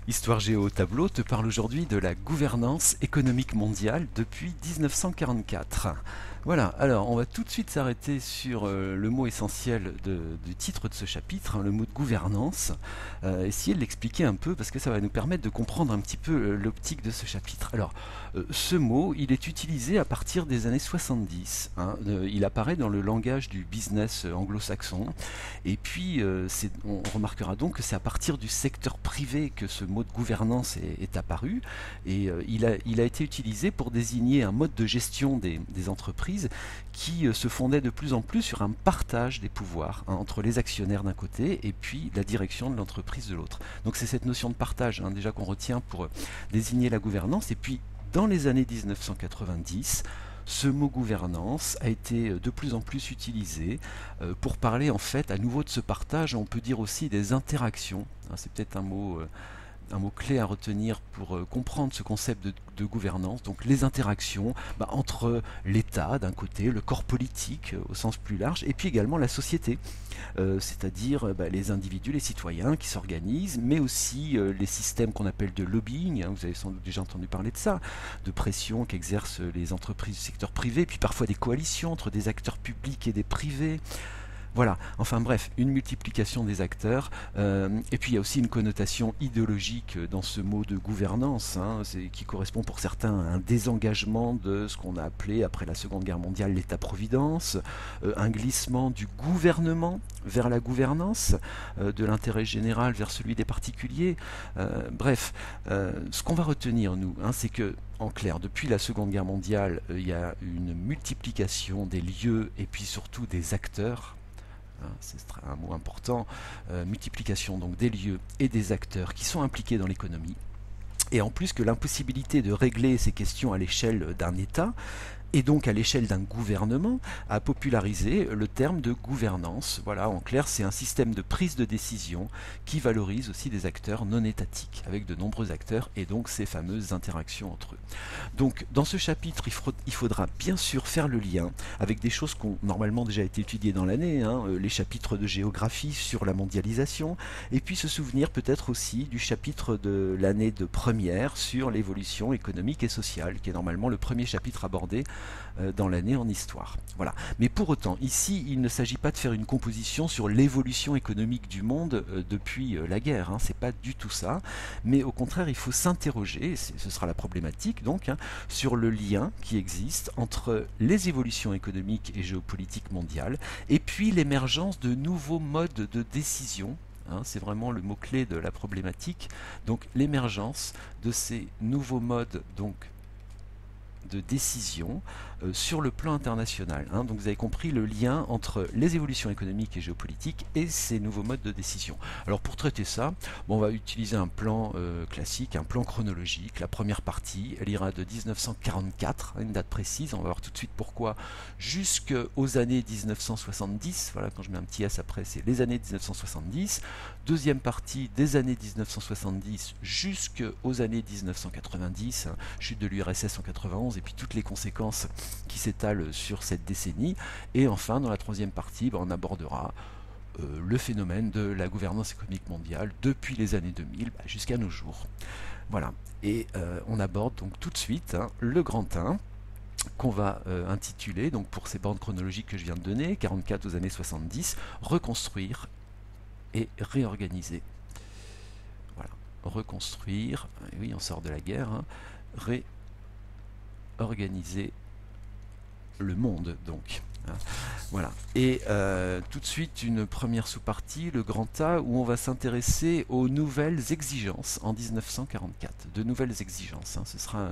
Histoire Géo au tableau te parle aujourd'hui de la gouvernance économique mondiale depuis 1944. Voilà, alors on va tout de suite s'arrêter sur le mot essentiel du titre de ce chapitre, hein, le mot de gouvernance, essayer de l'expliquer un peu parce que ça va nous permettre de comprendre un petit peu l'optique de ce chapitre. Alors, ce mot, il est utilisé à partir des années 70, hein, il apparaît dans le langage du business anglo-saxon, et puis on remarquera donc que c'est à partir du secteur privé que ce mot de gouvernance est apparu, et il a été utilisé pour désigner un mode de gestion des entreprises qui se fondait de plus en plus sur un partage des pouvoirs, hein, entre les actionnaires d'un côté et puis la direction de l'entreprise de l'autre. Donc c'est cette notion de partage, hein, déjà qu'on retient pour désigner la gouvernance. Et puis dans les années 1990, ce mot gouvernance a été de plus en plus utilisé pour parler en fait à nouveau de ce partage. On peut dire aussi des interactions, hein, c'est peut-être un mot clé à retenir pour comprendre ce concept de gouvernance, donc les interactions entre l'État d'un côté, le corps politique au sens plus large, et puis également la société, c'est-à-dire les individus, les citoyens qui s'organisent, mais aussi les systèmes qu'on appelle de lobbying, hein, vous avez sans doute déjà entendu parler de ça, de pression qu'exercent les entreprises du secteur privé, puis parfois des coalitions entre des acteurs publics et des privés. Voilà, enfin bref, une multiplication des acteurs, et puis il y a aussi une connotation idéologique dans ce mot de gouvernance, hein, qui correspond pour certains à un désengagement de ce qu'on a appelé après la Seconde Guerre mondiale l'État-providence, un glissement du gouvernement vers la gouvernance, de l'intérêt général vers celui des particuliers. Bref, ce qu'on va retenir nous, hein, c'est que en clair, depuis la Seconde Guerre mondiale, il y a une multiplication des lieux et puis surtout des acteurs. C'est un mot important, multiplication donc des lieux et des acteurs qui sont impliqués dans l'économie, et en plus que l'impossibilité de régler ces questions à l'échelle d'un État, et donc à l'échelle d'un gouvernement, a popularisé le terme de gouvernance. Voilà, en clair, c'est un système de prise de décision qui valorise aussi des acteurs non étatiques, avec de nombreux acteurs, et donc ces fameuses interactions entre eux. Donc dans ce chapitre, il faudra bien sûr faire le lien avec des choses qui ont normalement déjà été étudiées dans l'année, hein, les chapitres de géographie sur la mondialisation, et puis se souvenir peut-être aussi du chapitre de l'année de première sur l'évolution économique et sociale, qui est normalement le premier chapitre abordé dans l'année en histoire. Voilà. Mais pour autant, ici, il ne s'agit pas de faire une composition sur l'évolution économique du monde depuis la guerre, hein, c'est pas du tout ça, mais au contraire, il faut s'interroger, ce sera la problématique donc, hein, sur le lien qui existe entre les évolutions économiques et géopolitiques mondiales et puis l'émergence de nouveaux modes de décision. Hein, c'est vraiment le mot-clé de la problématique. Donc l'émergence de ces nouveaux modes donc, de décision sur le plan international. Hein. Donc vous avez compris le lien entre les évolutions économiques et géopolitiques et ces nouveaux modes de décision. Alors pour traiter ça, on va utiliser un plan classique, un plan chronologique. La première partie, elle ira de 1944, une date précise, on va voir tout de suite pourquoi, jusqu'aux années 1970. Voilà, quand je mets un petit S après, c'est les années 1970. Deuxième partie, des années 1970 jusqu'aux années 1990, hein, chute de l'URSS en 91, et puis toutes les conséquences qui s'étalent sur cette décennie. Et enfin, dans la troisième partie, on abordera le phénomène de la gouvernance économique mondiale depuis les années 2000 jusqu'à nos jours. Voilà. Et on aborde donc tout de suite, hein, le grand 1 qu'on va intituler, donc pour ces bornes chronologiques que je viens de donner, 44 aux années 70, reconstruire et réorganiser. Voilà. Reconstruire, oui, on sort de la guerre, hein, réorganiser le monde, donc. Voilà. Et tout de suite, une première sous-partie, le grand A, où on va s'intéresser aux nouvelles exigences en 1944. De nouvelles exigences, hein, ce sera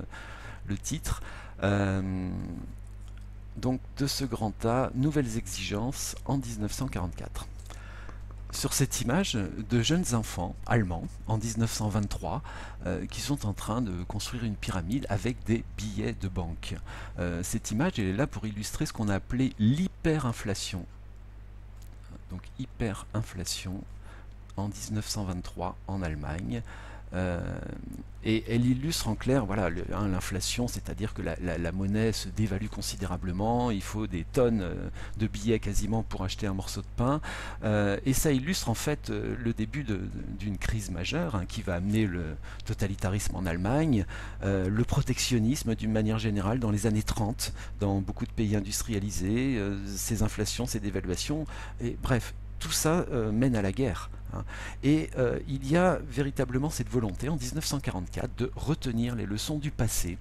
le titre. Donc, de ce grand A, nouvelles exigences en 1944. Sur cette image de jeunes enfants allemands en 1923 qui sont en train de construire une pyramide avec des billets de banque. Cette image elle est là pour illustrer ce qu'on a appelé l'hyperinflation. Donc hyperinflation en 1923 en Allemagne. Euh, et elle illustre en clair, voilà, l'inflation, c'est-à-dire que la monnaie se dévalue considérablement, il faut des tonnes de billets quasiment pour acheter un morceau de pain, et ça illustre en fait le début d'une crise majeure, hein, qui va amener le totalitarisme en Allemagne, le protectionnisme d'une manière générale dans les années 30, dans beaucoup de pays industrialisés, ces inflations, ces dévaluations, et bref, tout ça mène à la guerre, hein. Et il y a véritablement cette volonté en 1944 de retenir les leçons du passé,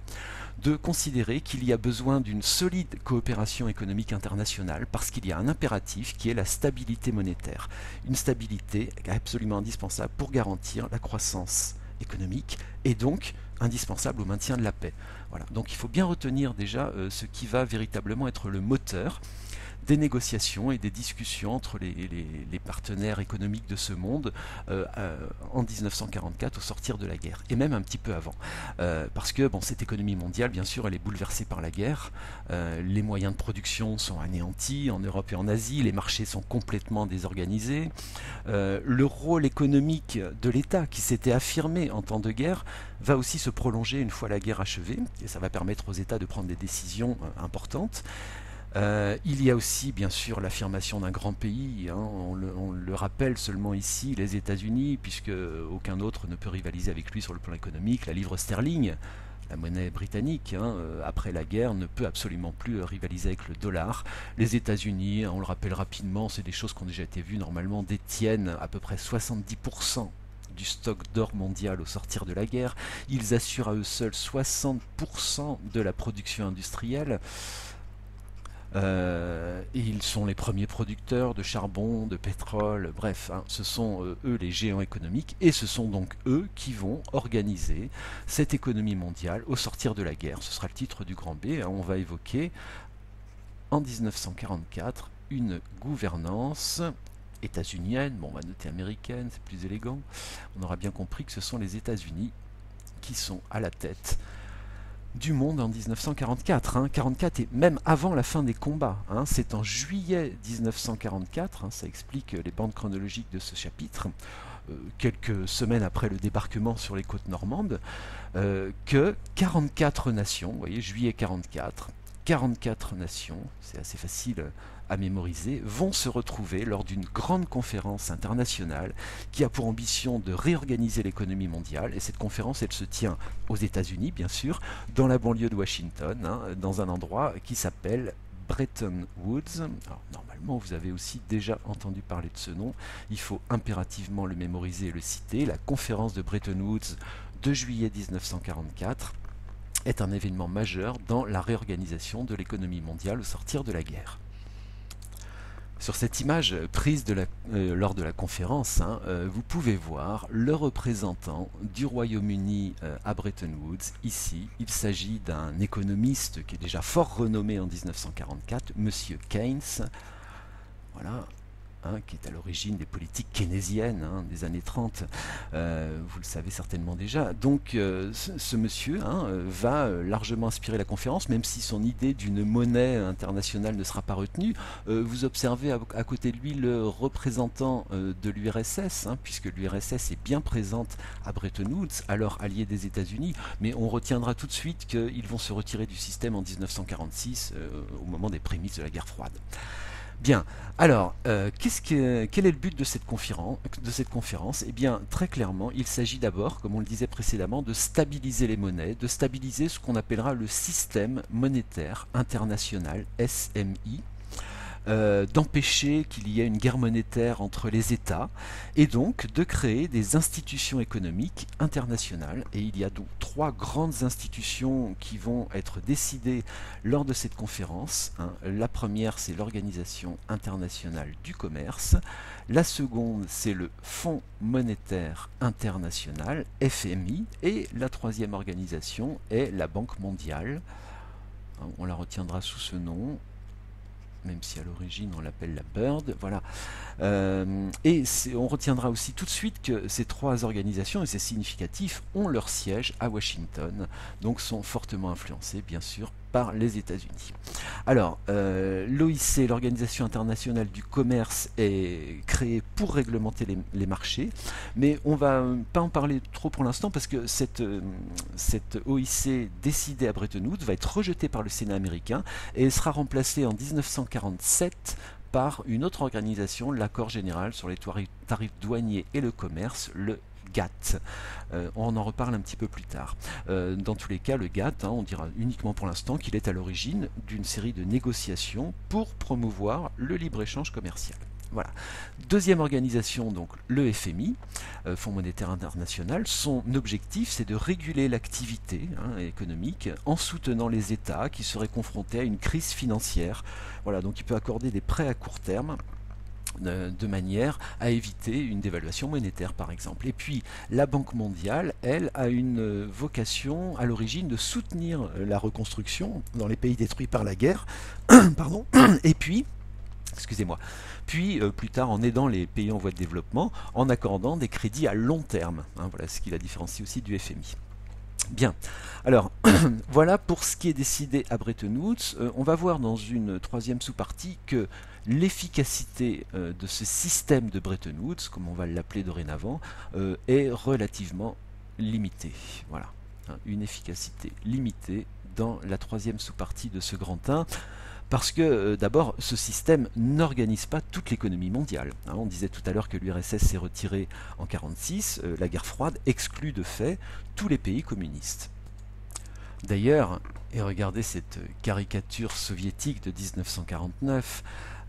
de considérer qu'il y a besoin d'une solide coopération économique internationale parce qu'il y a un impératif qui est la stabilité monétaire. Une stabilité absolument indispensable pour garantir la croissance économique et donc indispensable au maintien de la paix. Voilà. Donc il faut bien retenir déjà ce qui va véritablement être le moteur des négociations et des discussions entre les partenaires économiques de ce monde en 1944 au sortir de la guerre, et même un petit peu avant. Parce que bon, cette économie mondiale, bien sûr, elle est bouleversée par la guerre, les moyens de production sont anéantis en Europe et en Asie, les marchés sont complètement désorganisés, le rôle économique de l'État qui s'était affirmé en temps de guerre va aussi se prolonger une fois la guerre achevée, et ça va permettre aux États de prendre des décisions importantes. Il y a aussi bien sûr l'affirmation d'un grand pays, hein, on le rappelle seulement ici, les États-Unis, puisque aucun autre ne peut rivaliser avec lui sur le plan économique. La livre sterling, la monnaie britannique, hein, après la guerre, ne peut absolument plus rivaliser avec le dollar. Les États-Unis, on le rappelle rapidement, c'est des choses qui ont déjà été vues, normalement détiennent à peu près 70% du stock d'or mondial au sortir de la guerre. Ils assurent à eux seuls 60% de la production industrielle. Et ils sont les premiers producteurs de charbon, de pétrole, bref, hein, ce sont eux les géants économiques, et ce sont donc eux qui vont organiser cette économie mondiale au sortir de la guerre. Ce sera le titre du grand B, hein. On va évoquer en 1944 une gouvernance états-unienne, bon on va noter américaine, c'est plus élégant, on aura bien compris que ce sont les États-Unis qui sont à la tête du monde en 1944, hein, 44 et même avant la fin des combats, hein, c'est en juillet 1944, hein, ça explique les bandes chronologiques de ce chapitre, quelques semaines après le débarquement sur les côtes normandes, que 44 nations, vous voyez, juillet 44, 44 nations, c'est assez facile à mémoriser, vont se retrouver lors d'une grande conférence internationale qui a pour ambition de réorganiser l'économie mondiale. Et cette conférence, elle se tient aux États-Unis, bien sûr, dans la banlieue de Washington, hein, dans un endroit qui s'appelle Bretton Woods. Alors, normalement, vous avez aussi déjà entendu parler de ce nom. Il faut impérativement le mémoriser et le citer. La conférence de Bretton Woods de juillet 1944 est un événement majeur dans la réorganisation de l'économie mondiale au sortir de la guerre. Sur cette image prise lors de la conférence, hein, vous pouvez voir le représentant du Royaume-Uni à Bretton Woods. Ici, il s'agit d'un économiste qui est déjà fort renommé en 1944, Monsieur Keynes. Voilà. Hein, qui est à l'origine des politiques keynésiennes, hein, des années 30, vous le savez certainement déjà. Donc ce monsieur, hein, va largement inspirer la conférence, même si son idée d'une monnaie internationale ne sera pas retenue. Vous observez à côté de lui le représentant de l'URSS, hein, puisque l'URSS est bien présente à Bretton Woods, alors allié des États-Unis, mais on retiendra tout de suite qu'ils vont se retirer du système en 1946, au moment des prémices de la guerre froide. Bien, alors, quel est le but de cette conférence? Eh bien, très clairement, il s'agit d'abord, comme on le disait précédemment, de stabiliser les monnaies, de stabiliser ce qu'on appellera le système monétaire international, SMI, d'empêcher qu'il y ait une guerre monétaire entre les États, et donc de créer des institutions économiques internationales. Et il y a donc 3 grandes institutions qui vont être décidées lors de cette conférence, hein. La première, c'est l'Organisation internationale du commerce. La seconde, c'est le Fonds monétaire international, FMI. Et la troisième organisation est la Banque mondiale. On la retiendra sous ce nom, même si à l'origine on l'appelle la BIRD, voilà. Et on retiendra aussi tout de suite que ces 3 organisations, et c'est significatif, ont leur siège à Washington, donc sont fortement influencées bien sûr par les États-Unis. Alors, l'OIC, l'Organisation internationale du commerce, est créée pour réglementer les marchés, mais on ne va pas en parler trop pour l'instant parce que cette OIC décidée à Bretton Woods va être rejetée par le Sénat américain et elle sera remplacée en 1947 par une autre organisation, l'Accord général sur les tarifs douaniers et le commerce, le GATT. On en reparle un petit peu plus tard. Dans tous les cas, le GATT, on dira uniquement pour l'instant qu'il est à l'origine d'une série de négociations pour promouvoir le libre-échange commercial. Voilà. Deuxième organisation, donc le FMI, Fonds monétaire international, son objectif c'est de réguler l'activité économique en soutenant les États qui seraient confrontés à une crise financière. Voilà, donc il peut accorder des prêts à court terme de manière à éviter une dévaluation monétaire par exemple. Et puis la Banque mondiale, elle, a une vocation à l'origine de soutenir la reconstruction dans les pays détruits par la guerre, pardon, et puis excusez-moi, puis plus tard en aidant les pays en voie de développement en accordant des crédits à long terme. Voilà ce qui la différencie aussi du FMI. Bien, alors voilà pour ce qui est décidé à Bretton Woods. On va voir dans une troisième sous-partie que l'efficacité de ce système de Bretton Woods, comme on va l'appeler dorénavant, est relativement limitée. Voilà, une efficacité limitée dans la troisième sous-partie de ce grand 1. Parce que d'abord, ce système n'organise pas toute l'économie mondiale. On disait tout à l'heure que l'URSS s'est retirée en 1946, la guerre froide exclut de fait tous les pays communistes. D'ailleurs, et regardez cette caricature soviétique de 1949,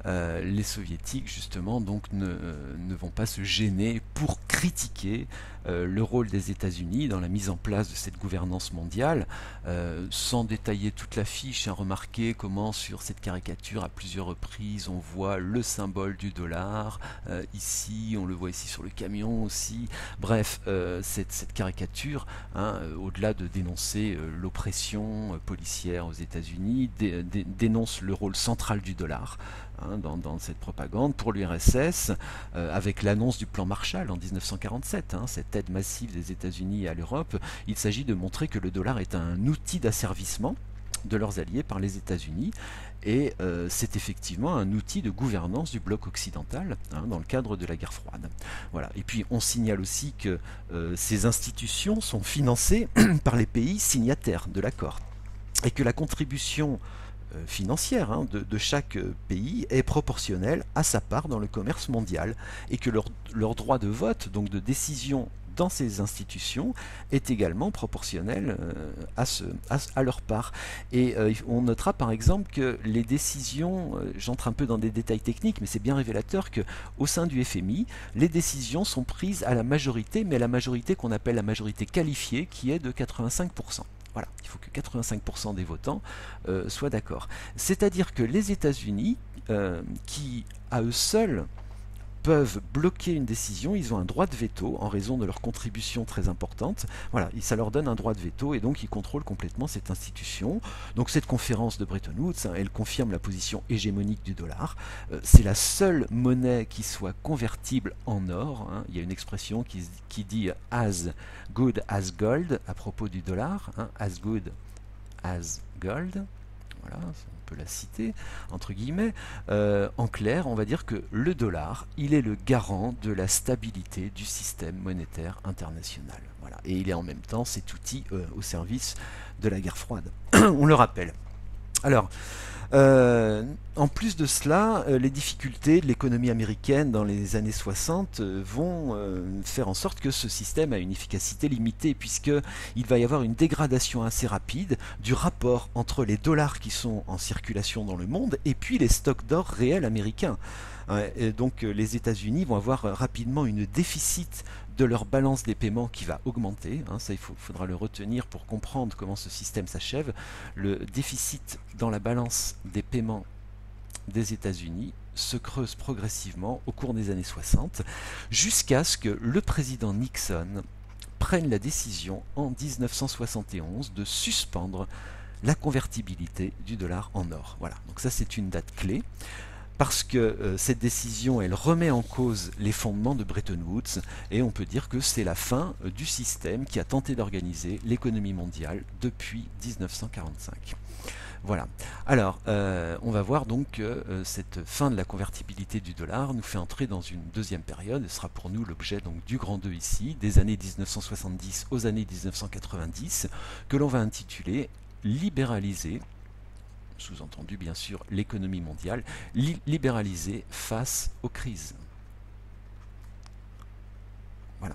les soviétiques justement donc ne vont pas se gêner pour critiquer le rôle des États-Unis dans la mise en place de cette gouvernance mondiale, sans détailler toute la fiche. Remarquez comment sur cette caricature à plusieurs reprises on voit le symbole du dollar, ici on le voit ici sur le camion aussi. Bref, cette caricature, au-delà de dénoncer l'oppression policière aux États-Unis, dénonce le rôle central du dollar dans cette propagande pour l'URSS, avec l'annonce du plan Marshall en 1947, cette aide massive des États-Unis à l'Europe. Il s'agit de montrer que le dollar est un outil d'asservissement de leurs alliés par les États-Unis, et c'est effectivement un outil de gouvernance du bloc occidental dans le cadre de la guerre froide. Voilà. Et puis on signale aussi que ces institutions sont financées par les pays signataires de l'accord, et que la contribution financière de chaque pays est proportionnelle à sa part dans le commerce mondial, et que leur droit de vote, donc de décision dans ces institutions, est également proportionnel à leur part. Et on notera par exemple que les décisions, j'entre un peu dans des détails techniques, mais c'est bien révélateur qu'au sein du FMI, les décisions sont prises à la majorité, mais à la majorité qu'on appelle la majorité qualifiée, qui est de 85%. Voilà, il faut que 85% des votants soient d'accord. C'est-à-dire que les États-Unis, qui à eux seuls peuvent bloquer une décision, ils ont un droit de veto en raison de leur contribution très importante. Voilà, ça leur donne un droit de veto et donc ils contrôlent complètement cette institution. Donc cette conférence de Bretton Woods, elle confirme la position hégémonique du dollar. C'est la seule monnaie qui soit convertible en or. Il y a une expression qui dit as good as gold à propos du dollar, as good as gold. Voilà, on peut la citer, entre guillemets. En clair, on va dire que le dollar, il est le garant de la stabilité du système monétaire international. Voilà. Et il est en même temps cet outil au service de la guerre froide. On le rappelle. Alors, en plus de cela, les difficultés de l'économie américaine dans les années 60 vont faire en sorte que ce système a une efficacité limitée, puisqu'il va y avoir une dégradation assez rapide du rapport entre les dollars qui sont en circulation dans le monde et puis les stocks d'or réels américains. Et donc les États-Unis vont avoir rapidement une déficit de leur balance des paiements qui va augmenter. Ça, il faudra le retenir pour comprendre comment ce système s'achève. Le déficit dans la balance des paiements des États-Unis se creuse progressivement au cours des années 60, jusqu'à ce que le président Nixon prenne la décision en 1971 de suspendre la convertibilité du dollar en or. Voilà, donc ça c'est une date clé, parce que cette décision, elle remet en cause les fondements de Bretton Woods, et on peut dire que c'est la fin du système qui a tenté d'organiser l'économie mondiale depuis 1945. Voilà. Alors, on va voir donc que cette fin de la convertibilité du dollar nous fait entrer dans une deuxième période. Ce sera pour nous l'objet donc du grand 2 ici, des années 1970 aux années 1990, que l'on va intituler libéraliser, sous-entendu bien sûr l'économie mondiale, libéraliser face aux crises. Voilà.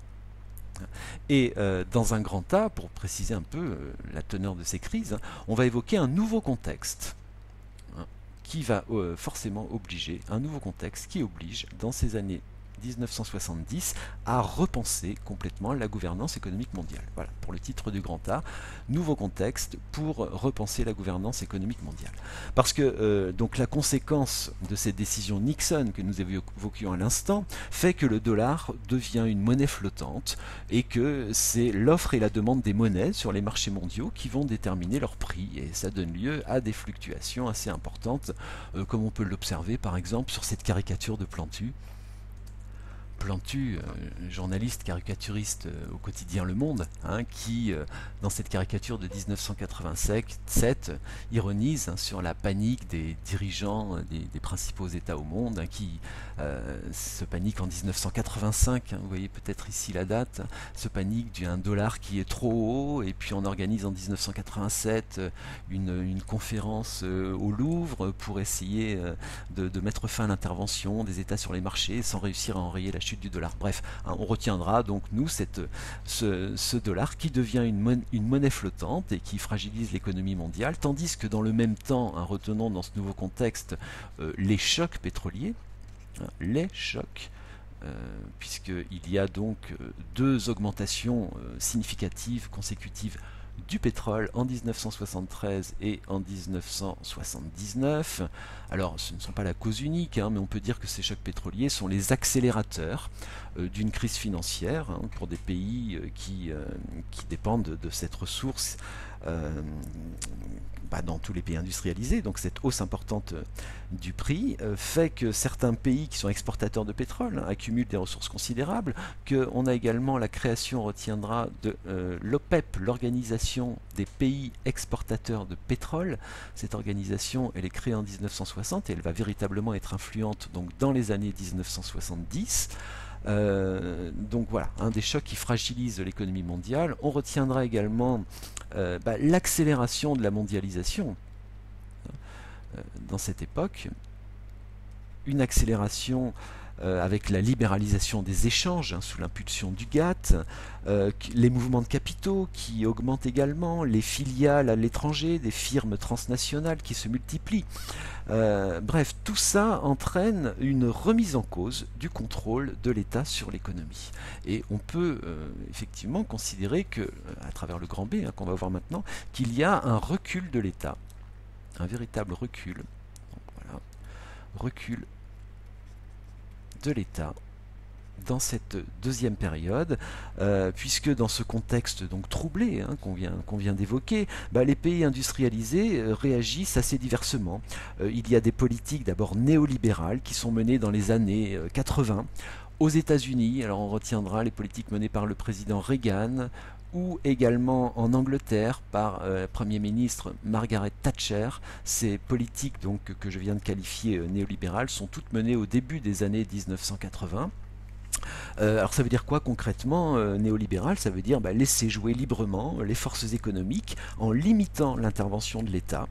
Et dans un grand A, pour préciser un peu la teneur de ces crises, on va évoquer un nouveau contexte qui va forcément obliger, un nouveau contexte qui oblige dans ces années 1970 à repenser complètement la gouvernance économique mondiale. Voilà, pour le titre du grand A, nouveau contexte pour repenser la gouvernance économique mondiale. Parce que donc la conséquence de cette décision Nixon que nous évoquions à l'instant fait que le dollar devient une monnaie flottante et que c'est l'offre et la demande des monnaies sur les marchés mondiaux qui vont déterminer leur prix, et ça donne lieu à des fluctuations assez importantes, comme on peut l'observer par exemple sur cette caricature de Plantu. Plantu, journaliste caricaturiste au quotidien Le Monde, qui, dans cette caricature de 1987, ironise sur la panique des dirigeants des principaux États au monde, qui se paniquent en 1985, vous voyez peut-être ici la date, se paniquent d'un dollar qui est trop haut, et puis on organise en 1987 une conférence au Louvre pour essayer de mettre fin à l'intervention des États sur les marchés sans réussir à enrayer la chute du dollar. Bref, on retiendra donc nous ce dollar qui devient une monnaie flottante et qui fragilise l'économie mondiale, tandis que dans le même temps, retenons dans ce nouveau contexte les chocs pétroliers, les chocs, puisqu'il y a donc deux augmentations significatives, consécutives du pétrole en 1973 et en 1979. Alors ce ne sont pas la cause unique, mais on peut dire que ces chocs pétroliers sont les accélérateurs d'une crise financière pour des pays qui dépendent de cette ressource dans tous les pays industrialisés. Donc cette hausse importante du prix fait que certains pays qui sont exportateurs de pétrole accumulent des ressources considérables, qu'on a également la création, on retiendra, de l'OPEP, l'organisation des pays exportateurs de pétrole. Cette organisation, elle est créée en 1960 et elle va véritablement être influente donc, dans les années 1970. Donc voilà, un des chocs qui fragilise l'économie mondiale. On retiendra également l'accélération de la mondialisation dans cette époque, une accélération avec la libéralisation des échanges sous l'impulsion du GATT, les mouvements de capitaux qui augmentent également, les filiales à l'étranger, des firmes transnationales qui se multiplient. Bref, tout ça entraîne une remise en cause du contrôle de l'État sur l'économie. Et on peut effectivement considérer que, à travers le grand B qu'on va voir maintenant, qu'il y a un recul de l'État, un véritable recul. Donc, voilà, recul de l'État dans cette deuxième période, puisque dans ce contexte donc troublé qu'on vient d'évoquer, les pays industrialisés réagissent assez diversement. Il y a des politiques d'abord néolibérales qui sont menées dans les années 80 aux États-Unis. Alors on retiendra les politiques menées par le président Reagan, ou également en Angleterre par Premier ministre Margaret Thatcher. Ces politiques donc, que je viens de qualifier néolibérales sont toutes menées au début des années 1980. Alors ça veut dire quoi concrètement néolibéral? Ça veut dire laisser jouer librement les forces économiques en limitant l'intervention de l'État.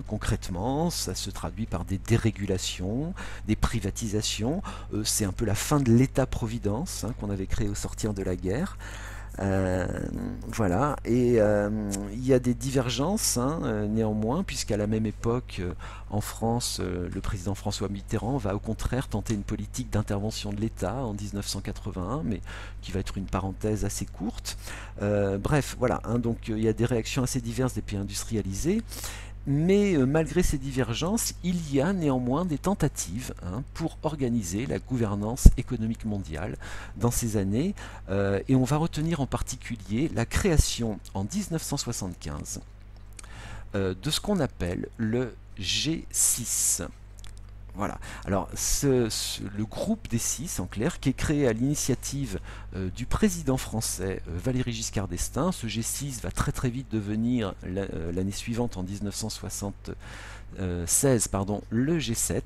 Concrètement, ça se traduit par des dérégulations, des privatisations. C'est un peu la fin de l'État-providence qu'on avait créé au sortir de la guerre. Voilà, et il y a des divergences néanmoins, puisqu'à la même époque en France, le président François Mitterrand va au contraire tenter une politique d'intervention de l'État en 1981, mais qui va être une parenthèse assez courte. Bref, voilà, donc il y a des réactions assez diverses des pays industrialisés. Mais malgré ces divergences, il y a néanmoins des tentatives pour organiser la gouvernance économique mondiale dans ces années. Et on va retenir en particulier la création en 1975 de ce qu'on appelle le G6. Voilà. Alors, le groupe des six, en clair, qui est créé à l'initiative du président français Valéry Giscard d'Estaing, ce G6 va très très vite devenir l'année suivante, en 1976, pardon, le G7.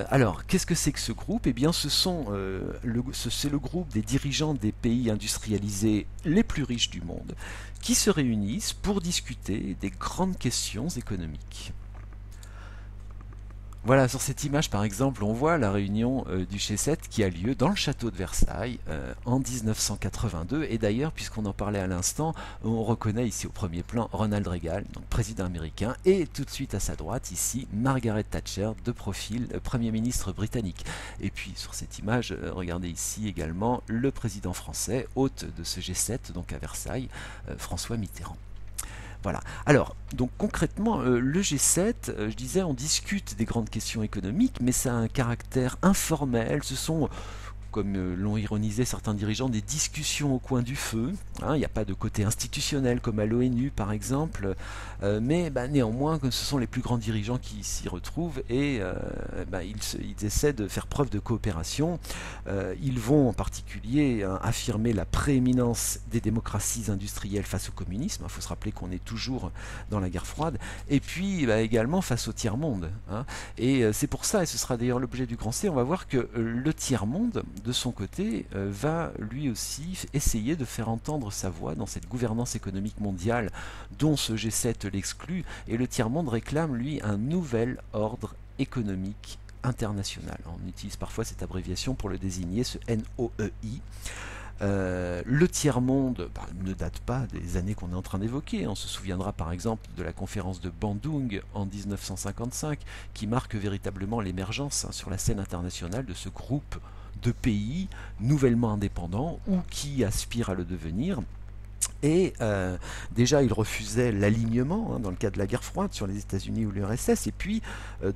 Alors, qu'est-ce que c'est que ce groupe? Eh bien, c'est le groupe des dirigeants des pays industrialisés les plus riches du monde qui se réunissent pour discuter des grandes questions économiques. Voilà, sur cette image par exemple, on voit la réunion du G7 qui a lieu dans le château de Versailles en 1982. Et d'ailleurs, puisqu'on en parlait à l'instant, on reconnaît ici au premier plan Ronald Reagan, donc président américain, et tout de suite à sa droite ici Margaret Thatcher, de profil, Premier ministre britannique. Et puis sur cette image, regardez ici également le président français, hôte de ce G7, donc à Versailles, François Mitterrand. Voilà. Alors, donc concrètement, le G7, je disais, on discute des grandes questions économiques, mais ça a un caractère informel. Ce sont, comme l'ont ironisé certains dirigeants, des discussions au coin du feu. Hein, il n'y a pas de côté institutionnel comme à l'ONU par exemple, mais néanmoins ce sont les plus grands dirigeants qui s'y retrouvent et ils essaient de faire preuve de coopération. Ils vont en particulier affirmer la prééminence des démocraties industrielles face au communisme. Il faut se rappeler qu'on est toujours dans la guerre froide, et puis également face au tiers-monde. Hein. Et c'est pour ça, et ce sera d'ailleurs l'objet du Grand C, on va voir que le tiers-monde, de son côté, va lui aussi essayer de faire entendre sa voix dans cette gouvernance économique mondiale dont ce G7 l'exclut, et le tiers-monde réclame, lui, un nouvel ordre économique international. On utilise parfois cette abréviation pour le désigner, ce NOEI. Le tiers-monde ne date pas des années qu'on est en train d'évoquer. On se souviendra par exemple de la conférence de Bandung en 1955 qui marque véritablement l'émergence sur la scène internationale de ce groupe de pays nouvellement indépendants ou qui aspirent à le devenir. Et déjà, il refusait l'alignement dans le cadre de la guerre froide sur les États-Unis ou l'URSS. Et puis,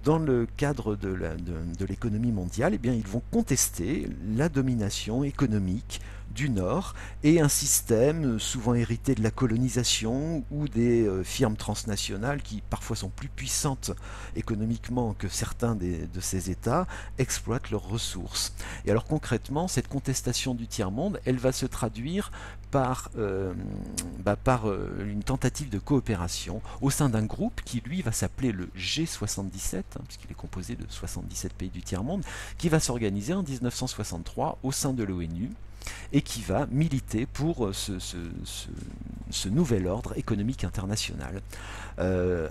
dans le cadre de l'économie mondiale, eh bien, ils vont contester la domination économique du Nord et un système souvent hérité de la colonisation ou des firmes transnationales qui parfois sont plus puissantes économiquement que certains de ces États exploitent leurs ressources. Et alors concrètement, cette contestation du tiers-monde, elle va se traduire par une tentative de coopération au sein d'un groupe qui lui va s'appeler le G77, puisqu'il est composé de 77 pays du tiers-monde, qui va s'organiser en 1963 au sein de l'ONU et qui va militer pour ce nouvel ordre économique international.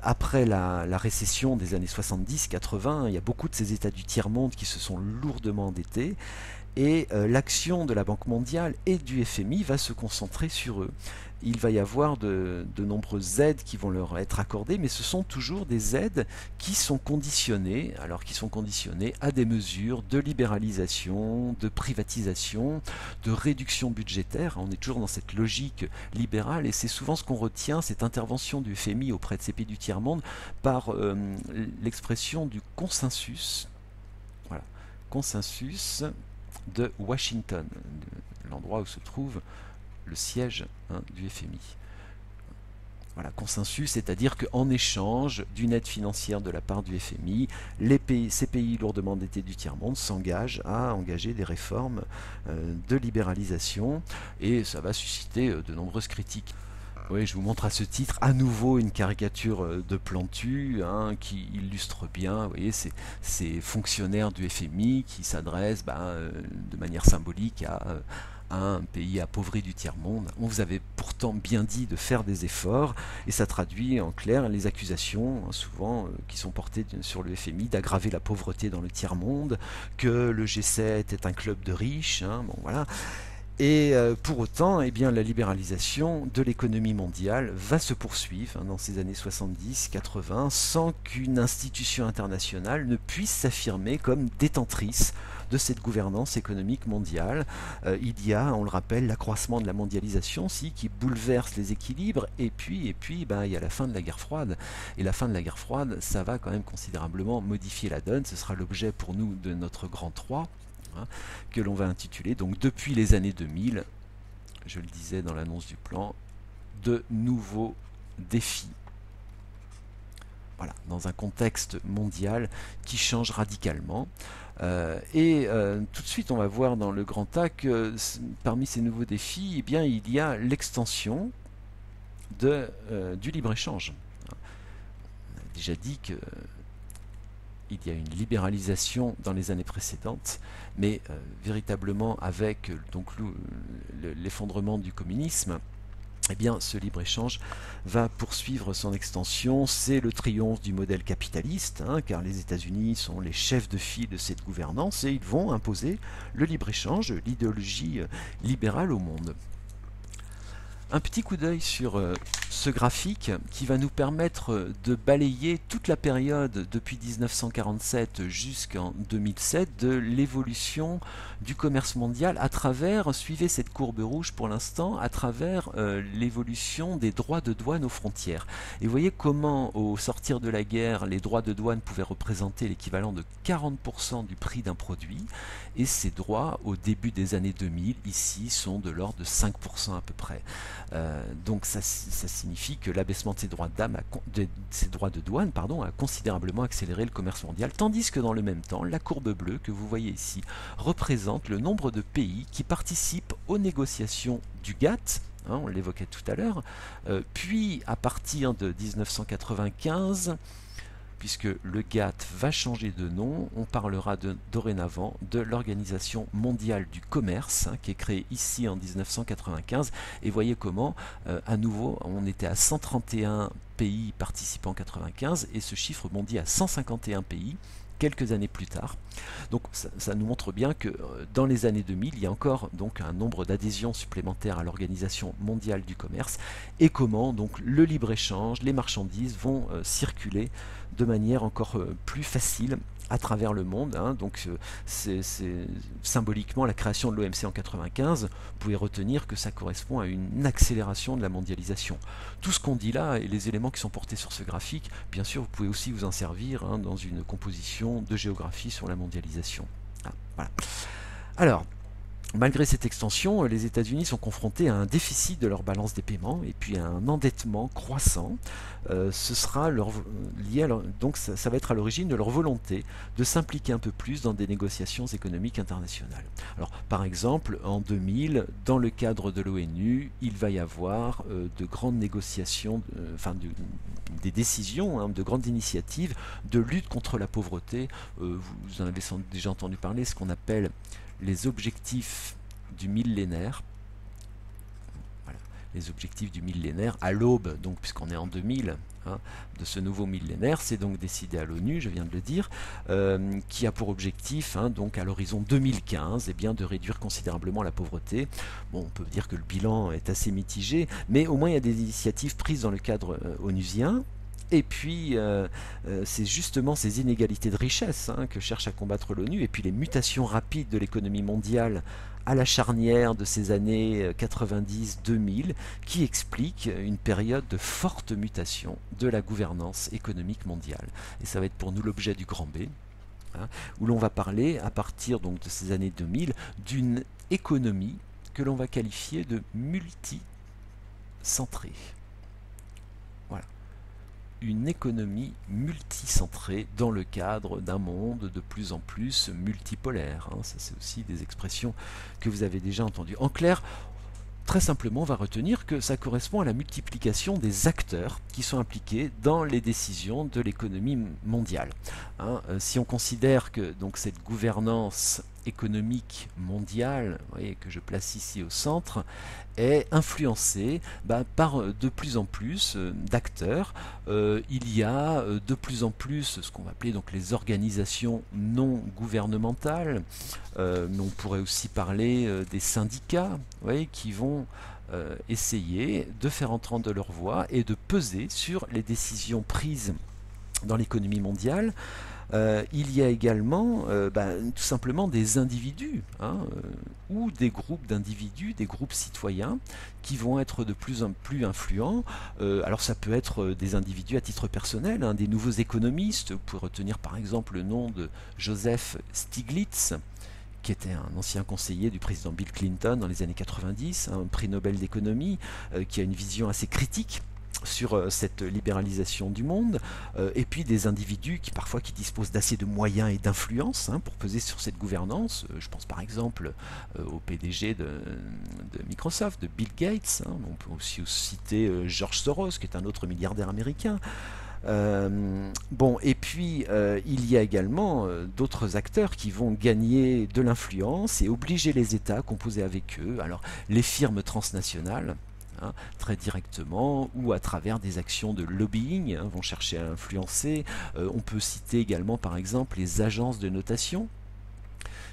Après la récession des années 70-80, il y a beaucoup de ces États du tiers-monde qui se sont lourdement endettés, et l'action de la Banque mondiale et du FMI va se concentrer sur eux. Il va y avoir de nombreuses aides qui vont leur être accordées, mais ce sont toujours des aides qui sont conditionnées, à des mesures de libéralisation, de privatisation, de réduction budgétaire. On est toujours dans cette logique libérale, et c'est souvent ce qu'on retient, cette intervention du FMI auprès de ces pays du tiers-monde, par l'expression du consensus. Voilà, consensus de Washington, l'endroit où se trouve le siège du FMI. Voilà, consensus, c'est-à-dire qu'en échange d'une aide financière de la part du FMI, ces pays lourdement endettés du tiers-monde s'engagent à engager des réformes de libéralisation, et ça va susciter de nombreuses critiques. Oui, je vous montre à ce titre à nouveau une caricature de Plantu qui illustre bien, vous voyez, ces fonctionnaires du FMI qui s'adressent de manière symbolique à un pays appauvri du tiers-monde. On vous avait pourtant bien dit de faire des efforts, et ça traduit en clair les accusations souvent qui sont portées sur le FMI d'aggraver la pauvreté dans le tiers-monde, que le G7 est un club de riches, bon voilà. Et pour autant, eh bien, la libéralisation de l'économie mondiale va se poursuivre dans ces années 70-80 sans qu'une institution internationale ne puisse s'affirmer comme détentrice de cette gouvernance économique mondiale. Il y a, on le rappelle, l'accroissement de la mondialisation qui bouleverse les équilibres, et puis il y a la fin de la guerre froide. Et la fin de la guerre froide, ça va quand même considérablement modifier la donne. Ce sera l'objet pour nous de notre grand 3. Que l'on va intituler, donc depuis les années 2000, je le disais dans l'annonce du plan, de nouveaux défis. Voilà, dans un contexte mondial qui change radicalement. Tout de suite, on va voir dans le grand A que parmi ces nouveaux défis, eh bien, il y a l'extension du libre-échange. On a déjà dit qu'il y a une libéralisation dans les années précédentes, mais véritablement avec l'effondrement du communisme, eh bien, ce libre-échange va poursuivre son extension. C'est le triomphe du modèle capitaliste, car les États-Unis sont les chefs de file de cette gouvernance et ils vont imposer le libre-échange, l'idéologie libérale au monde. Un petit coup d'œil sur ce graphique qui va nous permettre de balayer toute la période depuis 1947 jusqu'en 2007 de l'évolution du commerce mondial à travers, suivez cette courbe rouge pour l'instant, à travers l'évolution des droits de douane aux frontières. Et vous voyez comment au sortir de la guerre, les droits de douane pouvaient représenter l'équivalent de 40% du prix d'un produit, et ces droits au début des années 2000 ici sont de l'ordre de 5% à peu près. Donc ça signifie que l'abaissement de ces droits de douane a considérablement accéléré le commerce mondial, tandis que dans le même temps, la courbe bleue que vous voyez ici représente le nombre de pays qui participent aux négociations du GATT, on l'évoquait tout à l'heure, puis à partir de 1995, puisque le GATT va changer de nom, on parlera dorénavant de l'Organisation mondiale du commerce, qui est créée ici en 1995, et voyez comment, à nouveau, on était à 131 pays participants en 1995, et ce chiffre bondit à 151 pays quelques années plus tard. Donc ça nous montre bien que dans les années 2000, il y a encore donc un nombre d'adhésions supplémentaires à l'Organisation mondiale du commerce, et comment donc le libre-échange, les marchandises vont circuler de manière encore plus facile à travers le monde. Donc c'est symboliquement la création de l'OMC en 1995. Vous pouvez retenir que ça correspond à une accélération de la mondialisation. Tout ce qu'on dit là et les éléments qui sont portés sur ce graphique, bien sûr, vous pouvez aussi vous en servir dans une composition de géographie sur la mondialisation. Voilà. Alors, malgré cette extension, les États-Unis sont confrontés à un déficit de leur balance des paiements et puis à un endettement croissant. Ce sera lié donc ça va être à l'origine de leur volonté de s'impliquer un peu plus dans des négociations économiques internationales. Alors, par exemple, en 2000, dans le cadre de l'ONU, il va y avoir de grandes négociations, des décisions, de grandes initiatives de lutte contre la pauvreté. Vous en avez sans doute déjà entendu parler, ce qu'on appelle les objectifs du millénaire. Voilà, les objectifs du millénaire à l'aube, donc puisqu'on est en 2000, de ce nouveau millénaire, c'est donc décidé à l'ONU, je viens de le dire, qui a pour objectif, donc à l'horizon 2015, de réduire considérablement la pauvreté. Bon, on peut dire que le bilan est assez mitigé, mais au moins il y a des initiatives prises dans le cadre onusien. Et puis, c'est justement ces inégalités de richesse que cherche à combattre l'ONU, et puis les mutations rapides de l'économie mondiale à la charnière de ces années 90-2000, qui expliquent une période de forte mutation de la gouvernance économique mondiale. Et ça va être pour nous l'objet du grand B, où l'on va parler, à partir donc de ces années 2000, d'une économie que l'on va qualifier de multicentrée. Voilà. Une économie multicentrée dans le cadre d'un monde de plus en plus multipolaire. Ça, c'est aussi des expressions que vous avez déjà entendues. En clair, très simplement, on va retenir que ça correspond à la multiplication des acteurs qui sont impliqués dans les décisions de l'économie mondiale. Si on considère que donc cette gouvernance économique mondiale, vous voyez, que je place ici au centre, est influencée par de plus en plus d'acteurs. Il y a de plus en plus ce qu'on va appeler donc les organisations non gouvernementales, mais on pourrait aussi parler des syndicats, vous voyez, qui vont essayer de faire entendre leur voix et de peser sur les décisions prises dans l'économie mondiale. Il y a également tout simplement des individus ou des groupes d'individus, des groupes citoyens qui vont être de plus en plus influents. Alors ça peut être des individus à titre personnel, des nouveaux économistes. Vous pouvez retenir par exemple le nom de Joseph Stiglitz, qui était un ancien conseiller du président Bill Clinton dans les années 90, un prix Nobel d'économie, qui a une vision assez critique sur cette libéralisation du monde, et puis des individus qui disposent d'assez de moyens et d'influence pour peser sur cette gouvernance. Je pense par exemple au PDG de Microsoft, de Bill Gates. On peut aussi citer George Soros, qui est un autre milliardaire américain. Bon, et puis il y a également d'autres acteurs qui vont gagner de l'influence et obliger les États à composer avec eux. Alors, les firmes transnationales, très directement, ou à travers des actions de lobbying, vont chercher à influencer. On peut citer également par exemple les agences de notation,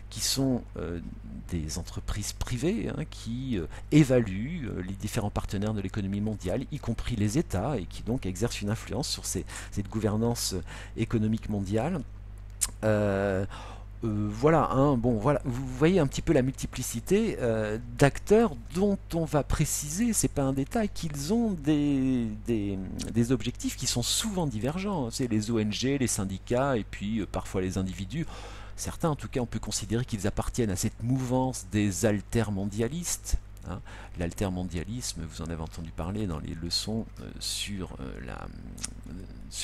qui sont des entreprises privées qui évaluent les différents partenaires de l'économie mondiale, y compris les États, et qui donc exercent une influence sur cette gouvernance économique mondiale. Voilà, bon, voilà, vous voyez un petit peu la multiplicité d'acteurs dont on va préciser, c'est pas un détail, qu'ils ont des objectifs qui sont souvent divergents. C'est les ONG, les syndicats et puis parfois les individus. Certains, en tout cas, on peut considérer qu'ils appartiennent à cette mouvance des altermondialistes. L'altermondialisme, vous en avez entendu parler dans les leçons sur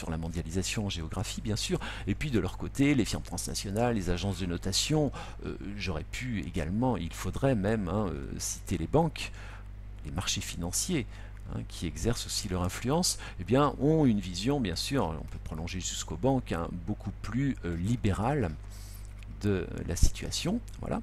la mondialisation en géographie, bien sûr. Et puis de leur côté, les firmes transnationales, les agences de notation, j'aurais pu également, il faudrait même citer les banques, les marchés financiers, qui exercent aussi leur influence, eh bien, ont une vision, bien sûr, on peut prolonger jusqu'aux banques, beaucoup plus libérale de la situation. Voilà.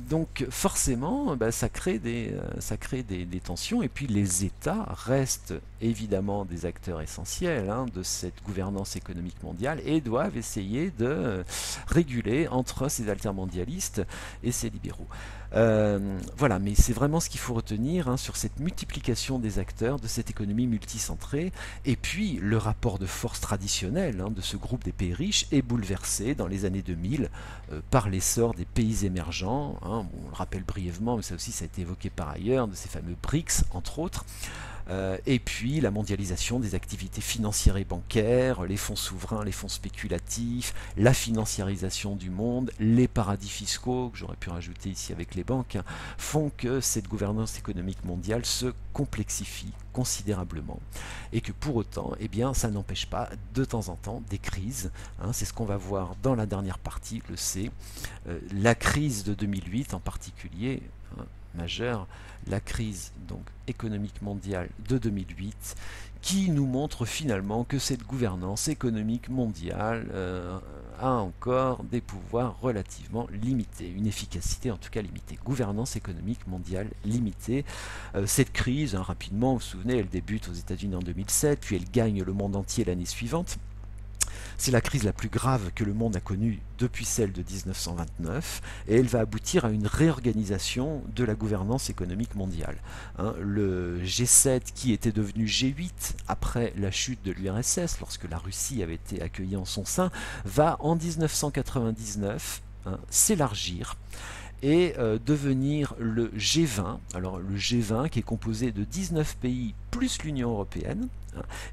Donc forcément, ça crée des tensions, et puis les États restent évidemment des acteurs essentiels de cette gouvernance économique mondiale et doivent essayer de réguler entre ces altermondialistes et ces libéraux. Voilà, mais c'est vraiment ce qu'il faut retenir sur cette multiplication des acteurs de cette économie multicentrée, et puis le rapport de force traditionnel de ce groupe des pays riches est bouleversé dans les années 2000 par l'essor des pays émergents. Bon, on le rappelle brièvement, mais ça aussi ça a été évoqué par ailleurs, de ces fameux BRICS entre autres. Et puis la mondialisation des activités financières et bancaires, les fonds souverains, les fonds spéculatifs, la financiarisation du monde, les paradis fiscaux, que j'aurais pu rajouter ici avec les banques, font que cette gouvernance économique mondiale se complexifie considérablement, et que pour autant, eh bien, ça n'empêche pas de temps en temps des crises. C'est ce qu'on va voir dans la dernière partie, le C. La crise de 2008 en particulier, majeure, la crise donc économique mondiale de 2008, qui nous montre finalement que cette gouvernance économique mondiale a encore des pouvoirs relativement limités, une efficacité en tout cas limitée. Gouvernance économique mondiale limitée. Cette crise, rapidement, vous vous souvenez, elle débute aux États-Unis en 2007, puis elle gagne le monde entier l'année suivante. C'est la crise la plus grave que le monde a connue depuis celle de 1929, et elle va aboutir à une réorganisation de la gouvernance économique mondiale. Le G7, qui était devenu G8 après la chute de l'URSS, lorsque la Russie avait été accueillie en son sein, va en 1999 s'élargir et devenir le G20. Alors le G20 qui est composé de 19 pays plus l'Union européenne,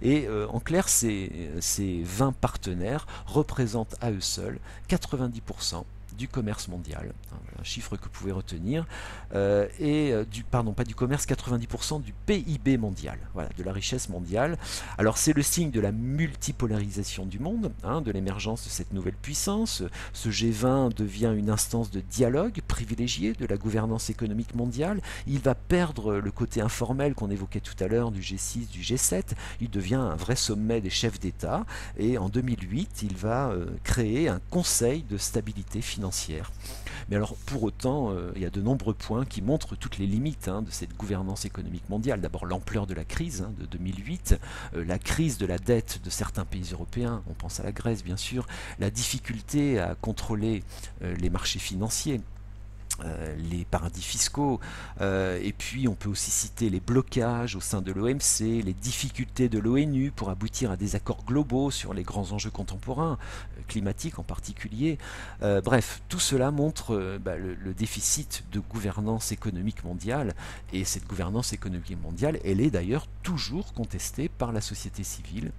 et en clair ces 20 partenaires représentent à eux seuls 90% du commerce mondial, un chiffre que vous pouvez retenir, pas du commerce, 90% du PIB mondial, voilà, de la richesse mondiale. Alors c'est le signe de la multipolarisation du monde, de l'émergence de cette nouvelle puissance. Ce G20 devient une instance de dialogue privilégiée de la gouvernance économique mondiale. Il va perdre le côté informel qu'on évoquait tout à l'heure du G6, du G7. Il devient un vrai sommet des chefs d'État, et en 2008, il va créer un conseil de stabilité financière. Mais alors pour autant, il y a de nombreux points qui montrent toutes les limites de cette gouvernance économique mondiale. D'abord l'ampleur de la crise de 2008, la crise de la dette de certains pays européens, on pense à la Grèce bien sûr, la difficulté à contrôler les marchés financiers, les paradis fiscaux, et puis on peut aussi citer les blocages au sein de l'OMC, les difficultés de l'ONU pour aboutir à des accords globaux sur les grands enjeux contemporains, climatiques en particulier. Bref, tout cela montre le déficit de gouvernance économique mondiale, et cette gouvernance économique mondiale, elle est d'ailleurs toujours contestée par la société civile.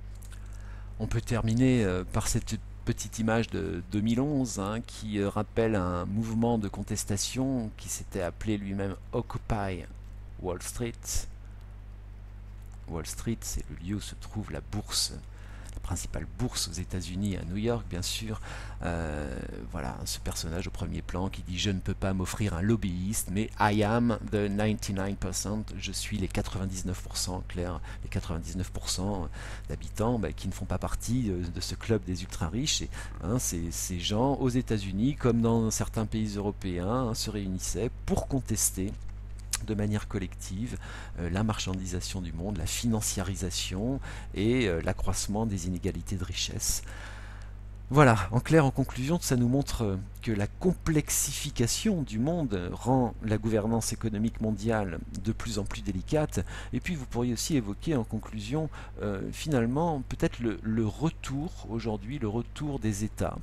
On peut terminer par cette petite image de 2011 qui rappelle un mouvement de contestation qui s'était appelé lui-même Occupy Wall Street. Wall Street, c'est le lieu où se trouve la bourse, la principale bourse aux États-Unis, à New York bien sûr. Voilà, ce personnage au premier plan qui dit: je ne peux pas m'offrir un lobbyiste, mais I am the 99%, je suis les 99%, clair, les 99% d'habitants qui ne font pas partie de ce club des ultra riches. Et ces gens aux États-Unis, comme dans certains pays européens, se réunissaient pour contester de manière collective la marchandisation du monde, la financiarisation et l'accroissement des inégalités de richesse. Voilà, en clair, en conclusion, ça nous montre que la complexification du monde rend la gouvernance économique mondiale de plus en plus délicate. Et puis vous pourriez aussi évoquer en conclusion, finalement, peut-être le retour aujourd'hui, le retour des États,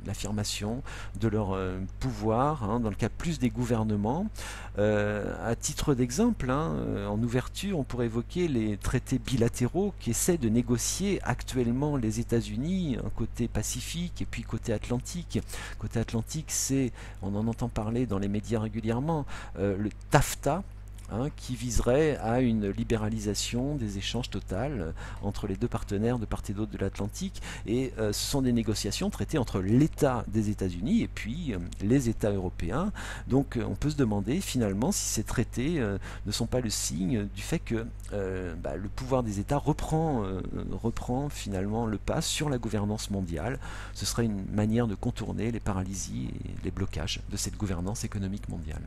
l'affirmation de leur pouvoir, dans le cas plus des gouvernements. À titre d'exemple, en ouverture, on pourrait évoquer les traités bilatéraux qui essaient de négocier actuellement les États-Unis, un côté Pacifique et puis côté Atlantique. Côté Atlantique, on en entend parler dans les médias régulièrement, le TAFTA, qui viserait à une libéralisation des échanges totales entre les deux partenaires de part et d'autre de l'Atlantique. Et ce sont des négociations traitées entre l'État des États-Unis et puis les États européens. Donc on peut se demander finalement si ces traités ne sont pas le signe du fait que le pouvoir des États reprend finalement le pas sur la gouvernance mondiale. Ce serait une manière de contourner les paralysies et les blocages de cette gouvernance économique mondiale.